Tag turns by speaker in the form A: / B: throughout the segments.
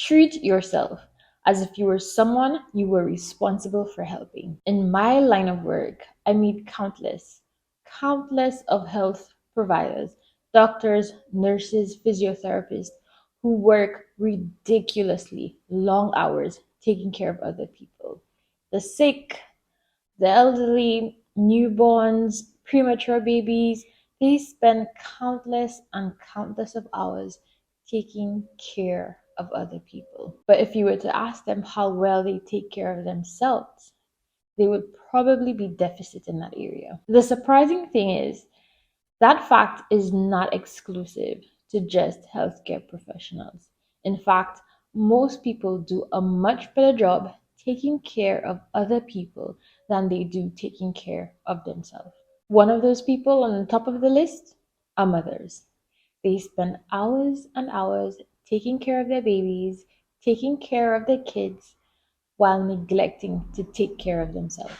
A: Treat yourself as if you were someone you were responsible for helping. In my line of work, I meet countless of health providers, doctors, nurses, physiotherapists who work ridiculously long hours taking care of other people. The sick, the elderly, newborns, premature babies, they spend countless and countless of hours taking care of other people. But if you were to ask them how well they take care of themselves, they would probably be deficit in that area. The surprising thing is that fact is not exclusive to just healthcare professionals. In fact, most people do a much better job taking care of other people than they do taking care of themselves. One of those people on the top of the list are mothers. They spend hours and hours taking care of their babies, taking care of their kids, while neglecting to take care of themselves.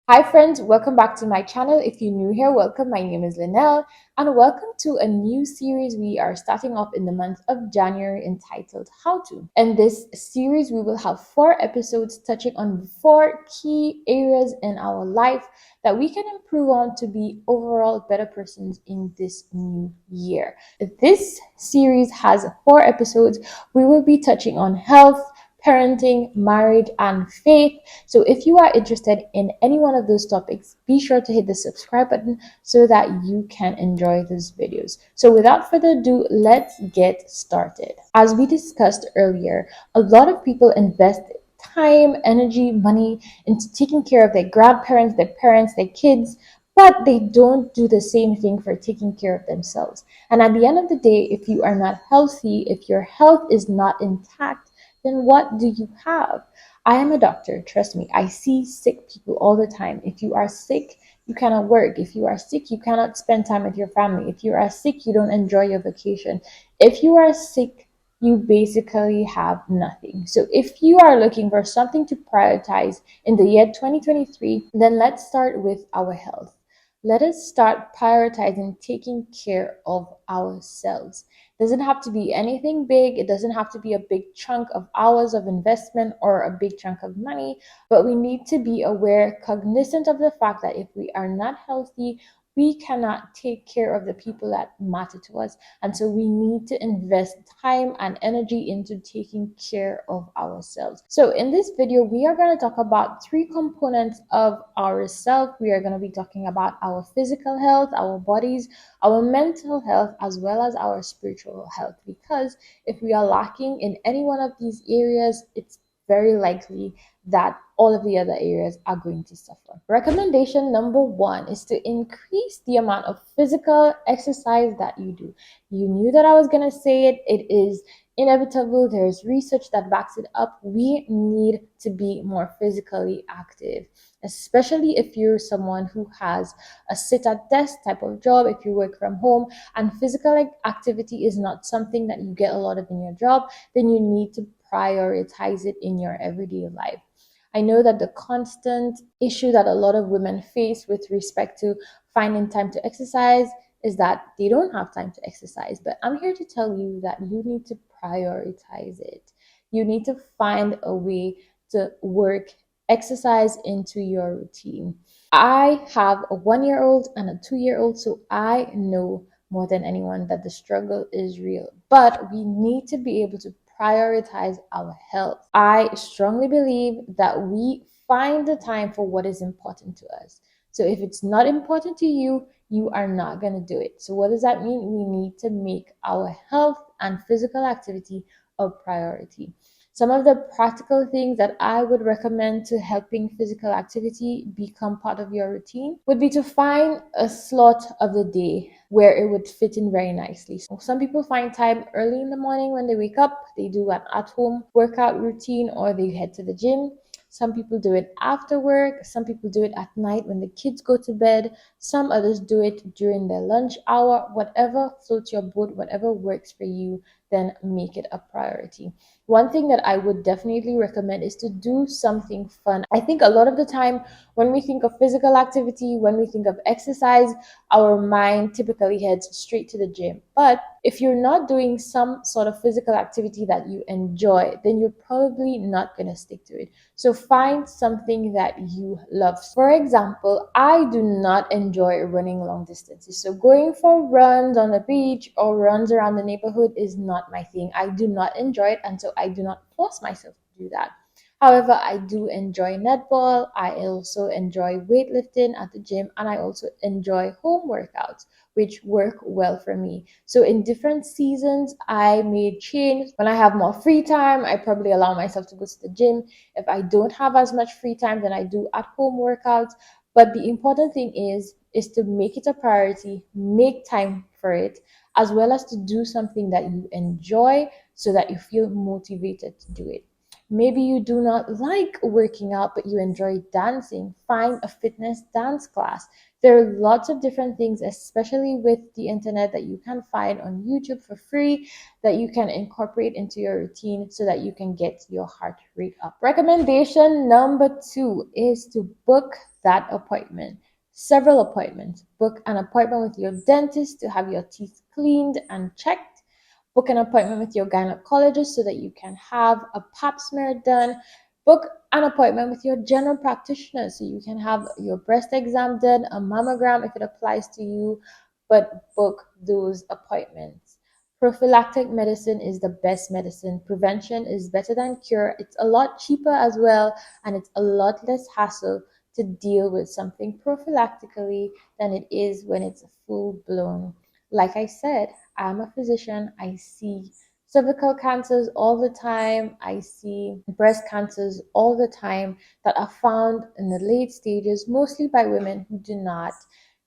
A: Hi friends, welcome back to my channel. If you're new here, welcome. My name is Linnell and welcome to a new series we are starting off in the month of January entitled How To. In this series, we will have 4 episodes touching on 4 key areas in our life that we can improve on to be overall better persons in this new year. This series has 4 episodes. We will be touching on health, parenting, marriage, and faith. So if you are interested in any one of those topics, be sure to hit the subscribe button so that you can enjoy those videos. So without further ado, let's get started. As we discussed earlier, a lot of people invest time, energy, money into taking care of their grandparents, their parents, their kids, but they don't do the same thing for taking care of themselves. And at the end of the day, if you are not healthy, if your health is not intact, then what do you have? I am a doctor, trust me. I see sick people all the time. If you are sick, you cannot work. If you are sick, you cannot spend time with your family. If you are sick, you don't enjoy your vacation. If you are sick, you basically have nothing. So if you are looking for something to prioritize in the year 2023, then let's start with our health. Let us start prioritizing taking care of ourselves. It doesn't have to be anything big. It doesn't have to be a big chunk of hours of investment or a big chunk of money, but we need to be aware, cognizant of the fact that if we are not healthy, we cannot take care of the people that matter to us. And so we need to invest time and energy into taking care of ourselves. So in this video, we are going to talk about 3 components of ourselves. We are going to be talking about our physical health, our bodies, our mental health, as well as our spiritual health. Because if we are lacking in any one of these areas, it's very likely that all of the other areas are going to suffer. Recommendation number 1 is to increase the amount of physical exercise that you do. You knew that I was going to say it. It is inevitable. There's research that backs it up. We need to be more physically active, especially if you're someone who has a sit at desk type of job, if you work from home and physical activity is not something that you get a lot of in your job, then you need to prioritize it in your everyday life. I know that the constant issue that a lot of women face with respect to finding time to exercise is that they don't have time to exercise. But I'm here to tell you that you need to prioritize it. You need to find a way to work exercise into your routine. I have a 1-year-old and a 2-year-old, so I know more than anyone that the struggle is real. But we need to be able to prioritize our health. I strongly believe that we find the time for what is important to us. So if it's not important to you, you are not going to do it. So what does that mean? We need to make our health and physical activity a priority. Some of the practical things that I would recommend to helping physical activity become part of your routine would be to find a slot of the day where it would fit in very nicely. So some people find time early in the morning when they wake up, they do an at-home workout routine or they head to the gym. Some people do it after work. Some people do it at night when the kids go to bed. Some others do it during their lunch hour. Whatever floats your boat, whatever works for you, then make it a priority. One thing that I would definitely recommend is to do something fun. I think a lot of the time when we think of physical activity, when we think of exercise, our mind typically heads straight to the gym. But if you're not doing some sort of physical activity that you enjoy, then you're probably not going to stick to it. So find something that you love. For example, I do not enjoy running long distances. So going for runs on the beach or runs around the neighborhood is not my thing. I do not enjoy it, and so I do not force myself to do that. However, I do enjoy netball. I also enjoy weightlifting at the gym, and I also enjoy home workouts, which work well for me. So in different seasons, I may change. When I have more free time, I probably allow myself to go to the gym. If I don't have as much free time, then I do at home workouts. But the important thing is to make it a priority, make time for it, as well as to do something that you enjoy so that you feel motivated to do it. Maybe you do not like working out, but you enjoy dancing. Find a fitness dance class. There are lots of different things, especially with the internet, that you can find on YouTube for free that you can incorporate into your routine so that you can get your heart rate up. Recommendation number 2 is to book that appointment. Several appointments. Book an appointment with your dentist to have your teeth cleaned and checked. Book an appointment with your gynecologist so that you can have a pap smear done. Book an appointment with your general practitioner so you can have your breast exam done, a mammogram if it applies to you, but book those appointments. Prophylactic medicine is the best medicine. Prevention is better than cure. It's a lot cheaper as well, and it's a lot less hassle to deal with something prophylactically than it is when it's full blown. Like I said, I'm a physician. I see cervical cancers all the time. I see breast cancers all the time that are found in the late stages, mostly by women who do not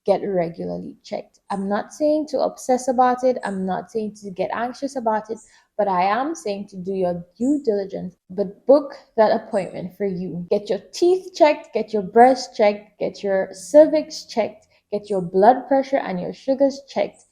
A: get regularly checked. I'm not saying to obsess about it, I'm not saying to get anxious about it, but I am saying to do your due diligence. But book that appointment for you. Get your teeth checked, get your breast checked, get your cervix checked, get your blood pressure and your sugars checked.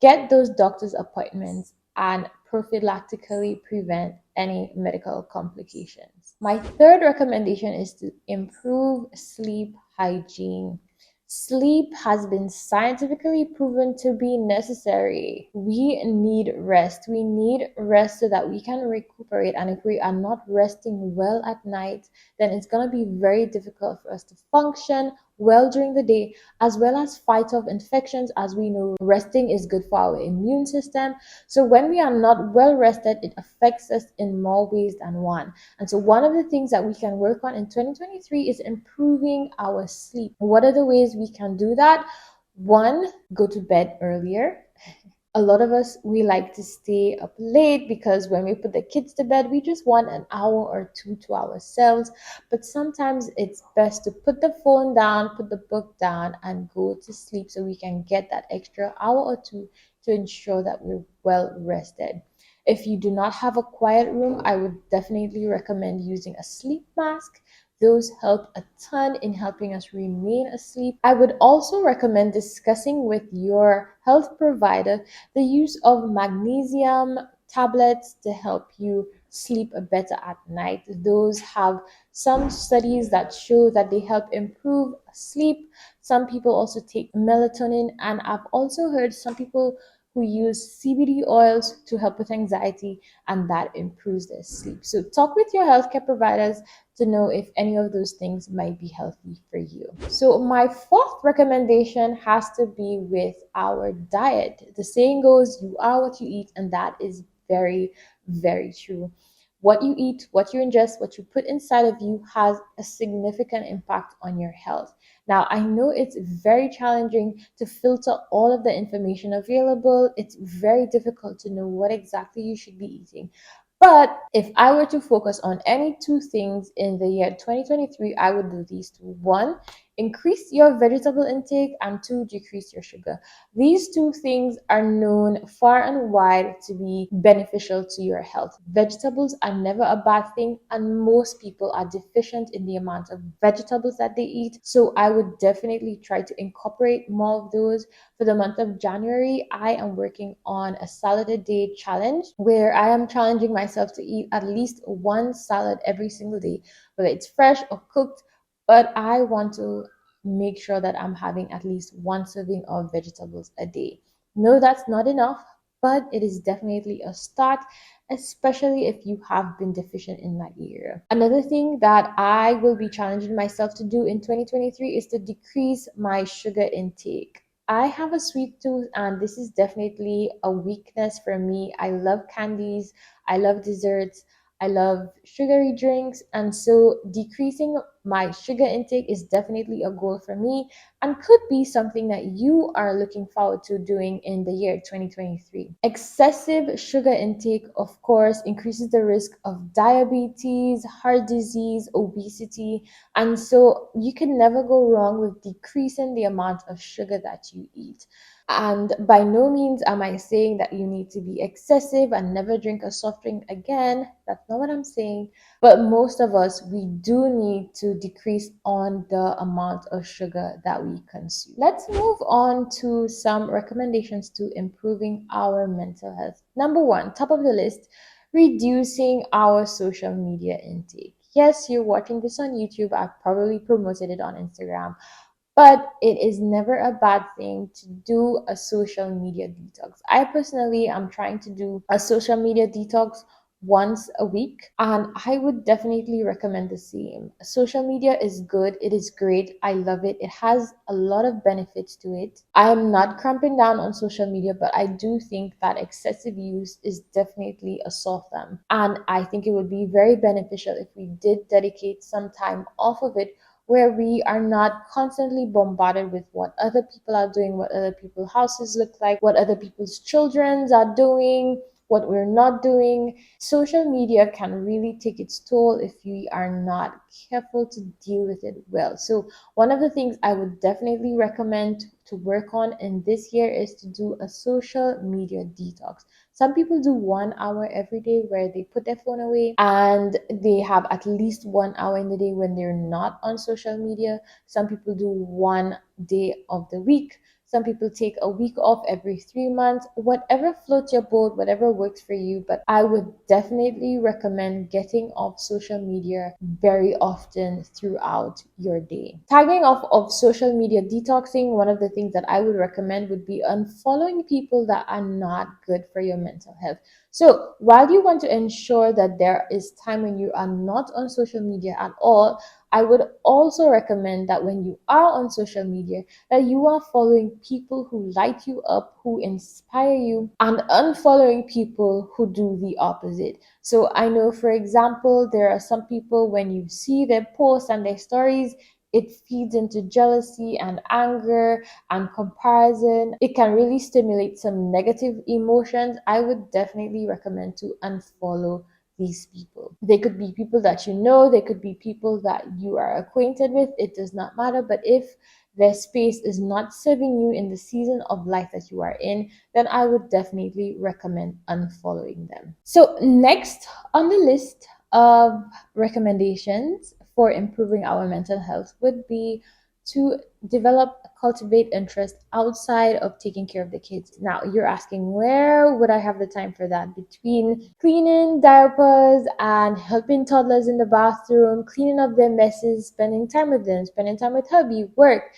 A: Get those doctor's appointments and prophylactically prevent any medical complications. My third recommendation is to improve sleep hygiene. Sleep has been scientifically proven to be necessary. We need rest. We need rest so that we can recuperate. And if we are not resting well at night, then it's going to be very difficult for us to function well during the day, as well as fight off infections. As we know, resting is good for our immune system. So when we are not well rested, it affects us in more ways than one. And so one of the things that we can work on in 2023 is improving our sleep. What are the ways we can do that? One, go to bed earlier. A lot of us, we like to stay up late because when we put the kids to bed, we just want an hour or two to ourselves. But sometimes it's best to put the phone down, put the book down, and go to sleep so we can get that extra hour or two to ensure that we're well rested. If you do not have a quiet room, I would definitely recommend using a sleep mask. Those help a ton in helping us remain asleep. I would also recommend discussing with your health provider the use of magnesium tablets to help you sleep better at night. Those have some studies that show that they help improve sleep. Some people also take melatonin, and I've also heard some people who use CBD oils to help with anxiety, and that improves their sleep. So talk with your healthcare providers to know if any of those things might be healthy for you. So my fourth recommendation has to be with our diet. The saying goes, you are what you eat, and that is very, very true. What you eat, what you ingest, what you put inside of you has a significant impact on your health. Now, I know it's very challenging to filter all of the information available. It's very difficult to know what exactly you should be eating. But if I were to focus on any two things in the year 2023, I would do these two. One increase your vegetable intake, and two, decrease your sugar. These two things are known far and wide to be beneficial to your health. Vegetables are never a bad thing, and most people are deficient in the amount of vegetables that they eat. So I would definitely try to incorporate more of those. For the month of January, I am working on a salad a day challenge where I am challenging myself to eat at least one salad every single day, whether it's fresh or cooked. But I want to make sure that I'm having at least one serving of vegetables a day. No, that's not enough, but it is definitely a start, especially if you have been deficient in that area. Another thing that I will be challenging myself to do in 2023 is to decrease my sugar intake. I have a sweet tooth, and this is definitely a weakness for me. I love candies, I love desserts, I love sugary drinks, and so decreasing my sugar intake is definitely a goal for me and could be something that you are looking forward to doing in the year 2023. Excessive sugar intake, of course, increases the risk of diabetes, heart disease, obesity, and so you can never go wrong with decreasing the amount of sugar that you eat. And by no means am I saying that you need to be excessive and never drink a soft drink again. That's not what I'm saying. But most of us, we do need to decrease on the amount of sugar that we consume. Let's move on to some recommendations to improving our mental health. Number one, top of the list, reducing our social media intake. Yes, you're watching this on YouTube. I've probably promoted it on Instagram. But it is never a bad thing to do a social media detox. I personally am trying to do a social media detox once a week, and I would definitely recommend the same. Social media is good, it is great, I love it, it has a lot of benefits to it. I am not cramping down on social media, but I do think that excessive use is definitely a sore thumb, and I think it would be very beneficial if we did dedicate some time off of it where we are not constantly bombarded with what other people are doing, what other people's houses look like, what other people's children are doing, what we're not doing. Social media can really take its toll if we are not careful to deal with it well. So, one of the things I would definitely recommend to work on in this year is to do a social media detox. Some people do 1 hour every day where they put their phone away and they have at least 1 hour in the day when they're not on social media. Some people do 1 day of the week. Some people take a week off every 3 months. Whatever floats your boat, whatever works for you. But I would definitely recommend getting off social media very often throughout your day. Tagging off of social media detoxing, one of the things that I would recommend would be unfollowing people that are not good for your mental health. So while you want to ensure that there is time when you are not on social media at all, I would also recommend that when you are on social media, that you are following people who light you up, who inspire you, and unfollowing people who do the opposite. So I know, for example, there are some people when you see their posts and their stories, it feeds into jealousy and anger and comparison. It can really stimulate some negative emotions. I would definitely recommend to unfollow these people. They could be people that you know, they could be people that you are acquainted with. It does not matter. But if their space is not serving you in the season of life that you are in, then I would definitely recommend unfollowing them. So, next on the list of recommendations for improving our mental health would be to develop, cultivate interest outside of taking care of the kids. Now, you're asking, where would I have the time for that? Between cleaning diapers and helping toddlers in the bathroom, cleaning up their messes, spending time with them, spending time with hubby, work.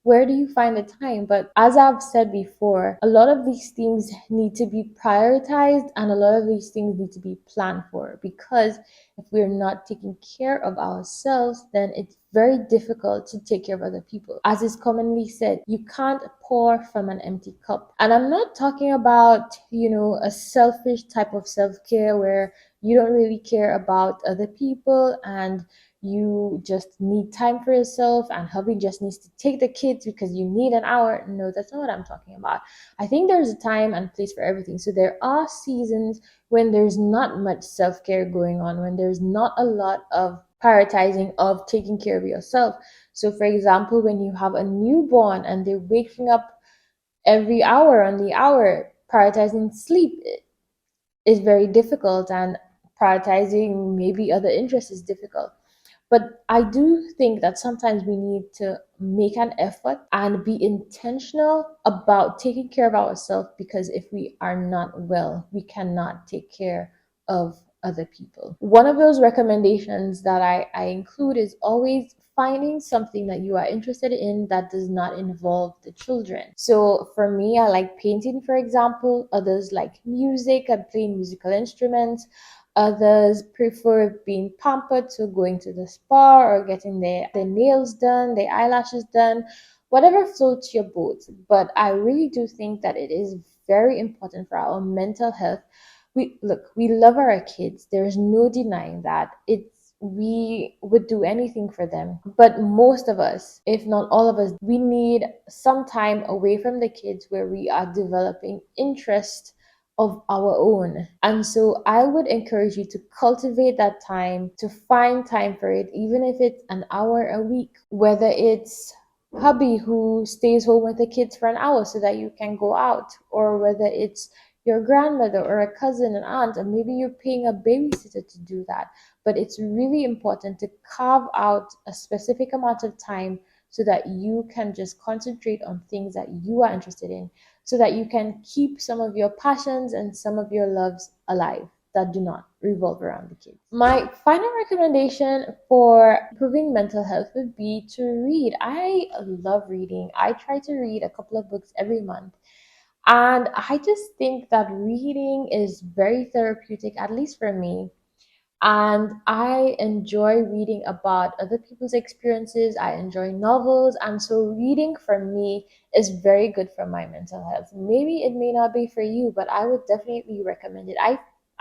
A: Where do you find the time? But as I've said before, a lot of these things need to be prioritized and a lot of these things need to be planned for, because if we're not taking care of ourselves, then it's very difficult to take care of other people. As is commonly said, you can't pour from an empty cup. And I'm not talking about, a selfish type of self-care where you don't really care about other people and you just need time for yourself and hubby just needs to take the kids because you need an hour. No, that's not what I'm talking about. I think there's a time and place for everything. So there are seasons when there's not much self-care going on, when there's not a lot of prioritizing of taking care of yourself. So, for example, when you have a newborn and they're waking up every hour on the hour, prioritizing sleep is very difficult, and prioritizing maybe other interests is difficult. But I do think that sometimes we need to make an effort and be intentional about taking care of ourselves, because if we are not well, we cannot take care of other people. One of those recommendations that I include is always finding something that you are interested in that does not involve the children. So for me, I like painting, for example. Others like music and playing musical instruments. Others prefer being pampered, so going to the spa or getting their nails done, their eyelashes done, whatever floats your boat. But I really do think that it is very important for our mental health. We love our kids. There's no denying that. We would do anything for them. But most of us, if not all of us, we need some time away from the kids where we are developing interest of our own. And so I would encourage you to cultivate that time, to find time for it, even if it's an hour a week, whether it's hubby who stays home with the kids for an hour so that you can go out, or whether it's your grandmother or a cousin and aunt, and maybe you're paying a babysitter to do that. But it's really important to carve out a specific amount of time so that you can just concentrate on things that you are interested in, so that you can keep some of your passions and some of your loves alive that do not revolve around the kids. My final recommendation for improving mental health would be to read. I love reading. I try to read a couple of books every month. And I just think that reading is very therapeutic, at least for me. And I enjoy reading about other people's experiences. I enjoy novels. And so reading for me is very good for my mental health. Maybe it may not be for you, but I would definitely recommend it.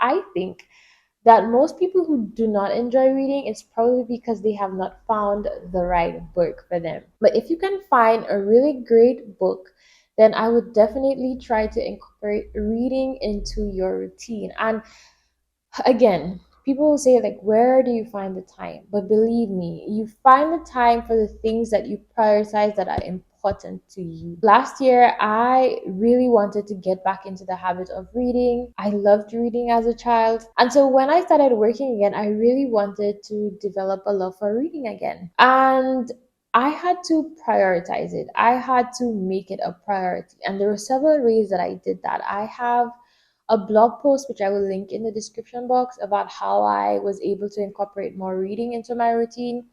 A: I think that most people who do not enjoy reading, it's probably because they have not found the right book for them. But if you can find a really great book, then I would definitely try to incorporate reading into your routine. And again, people will say, like, where do you find the time? But believe me, you find the time for the things that you prioritize that are important to you. Last year, I really wanted to get back into the habit of reading. I loved reading as a child. And so when I started working again, I really wanted to develop a love for reading again. And I had to prioritize it. I had to make it a priority. And there were several ways that I did that. I have a blog post, which I will link in the description box, about how I was able to incorporate more reading into my routine.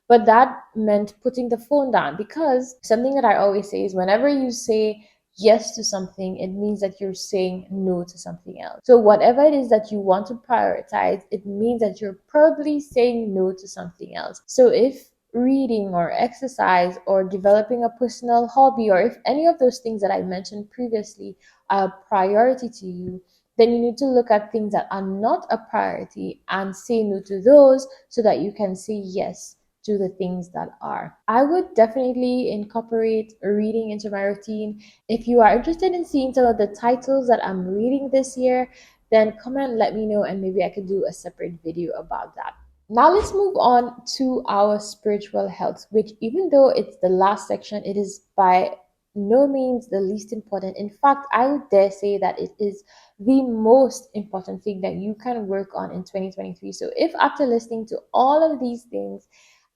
A: But that meant putting the phone down, because something that I always say is whenever you say yes to something, it means that you're saying no to something else. So, whatever it is that you want to prioritize, it means that you're probably saying no to something else. So, if reading or exercise or developing a personal hobby, or if any of those things that I mentioned previously a priority to you, then you need to look at things that are not a priority and say no to those so that you can say yes to the things that are. I would definitely incorporate reading into my routine. If you are interested in seeing some of the titles that I'm reading this year, then comment, let me know, and maybe I could do a separate video about that. Now let's move on to our spiritual health, which, even though it's the last section, it is by no means the least important. In fact, I would dare say that it is the most important thing that you can work on in 2023. So if after listening to all of these things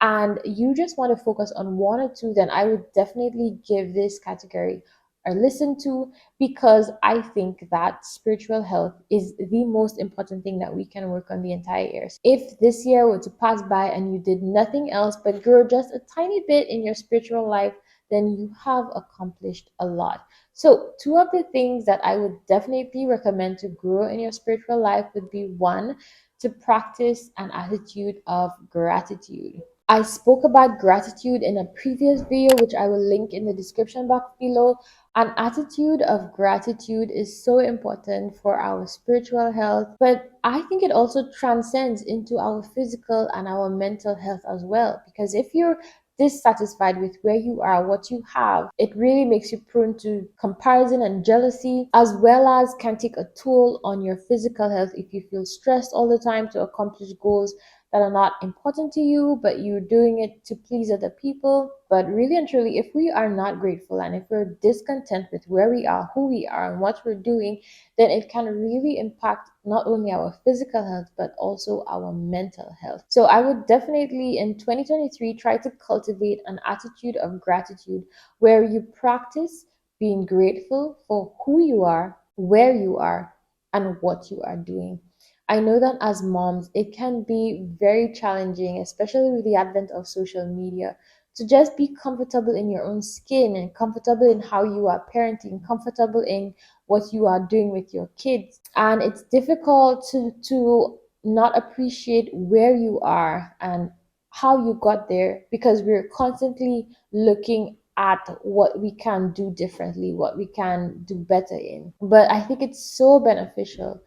A: and you just want to focus on one or two, then I would definitely give this category a listen to, because I think that spiritual health is the most important thing that we can work on the entire year. If this year were to pass by and you did nothing else but grow just a tiny bit in your spiritual life, then you have accomplished a lot. So, two of the things that I would definitely recommend to grow in your spiritual life would be: one, to practice an attitude of gratitude. I spoke about gratitude in a previous video, which I will link in the description box below. An attitude of gratitude is so important for our spiritual health, but I think it also transcends into our physical and our mental health as well. Because if you're dissatisfied with where you are, what you have, it really makes you prone to comparison and jealousy, as well as can take a toll on your physical health if you feel stressed all the time to accomplish goals. that are not important to you, but you're doing it to please other people. But really and truly, if we are not grateful and if we're discontent with where we are, who we are, and what we're doing, then it can really impact not only our physical health, but also our mental health. So I would definitely in 2023 try to cultivate an attitude of gratitude where you practice being grateful for who you are, where you are, and what you are doing. I know that as moms, it can be very challenging, especially with the advent of social media, to just be comfortable in your own skin and comfortable in how you are parenting, comfortable in what you are doing with your kids. And it's difficult to not appreciate where you are and how you got there because we're constantly looking at what we can do differently, what we can do better in. But I think it's so beneficial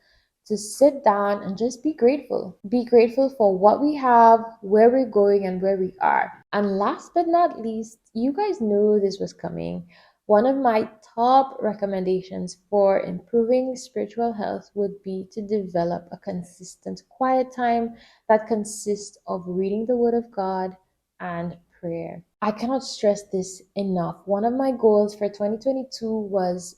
A: to sit down and just be grateful. Be grateful for what we have, where we're going, and where we are. And last but not least, you guys know this was coming. One of my top recommendations for improving spiritual health would be to develop a consistent quiet time that consists of reading the Word of God and prayer. I cannot stress this enough. One of my goals for 2022 was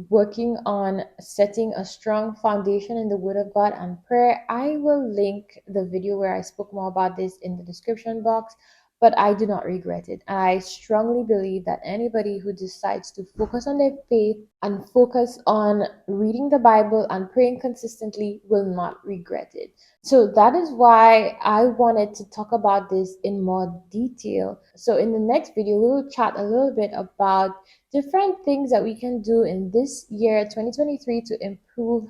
A: working on setting a strong foundation in the Word of God and prayer. I will link the video where I spoke more about this in the description box, but I do not regret it. And I strongly believe that anybody who decides to focus on their faith and focus on reading the Bible and praying consistently will not regret it. So that is why I wanted to talk about this in more detail. So in the next video, we will chat a little bit about different things that we can do in this year 2023 to improve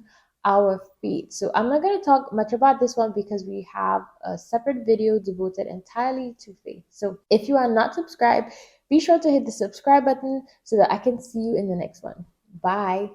A: our faith. So I'm not going to talk much about this one because we have a separate video devoted entirely to faith. So if you are not subscribed, be sure to hit the subscribe button so that I can see you in the next one. Bye.